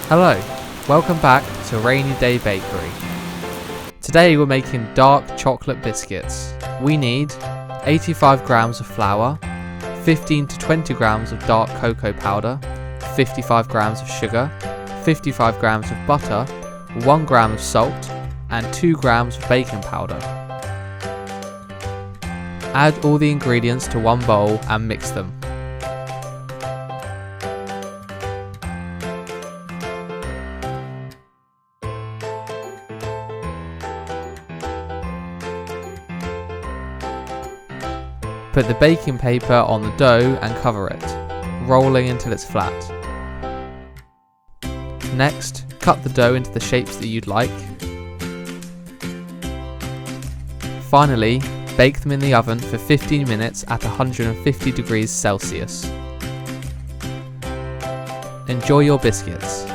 Hello, welcome back to Rainy Day Bakery. Today we're making dark chocolate biscuits. We need 85 grams of flour, 15 to 20 grams of dark cocoa powder, 55 grams of sugar, 55 grams of butter, 1 gram of salt, and 2 grams of baking powder. Add all the ingredients to one bowl and mix them. Put the baking paper on the dough and cover it, rolling until it's flat. Next, cut the dough into the shapes that you'd like. Finally, bake them in the oven for 15 minutes at 150 degrees Celsius. Enjoy your biscuits.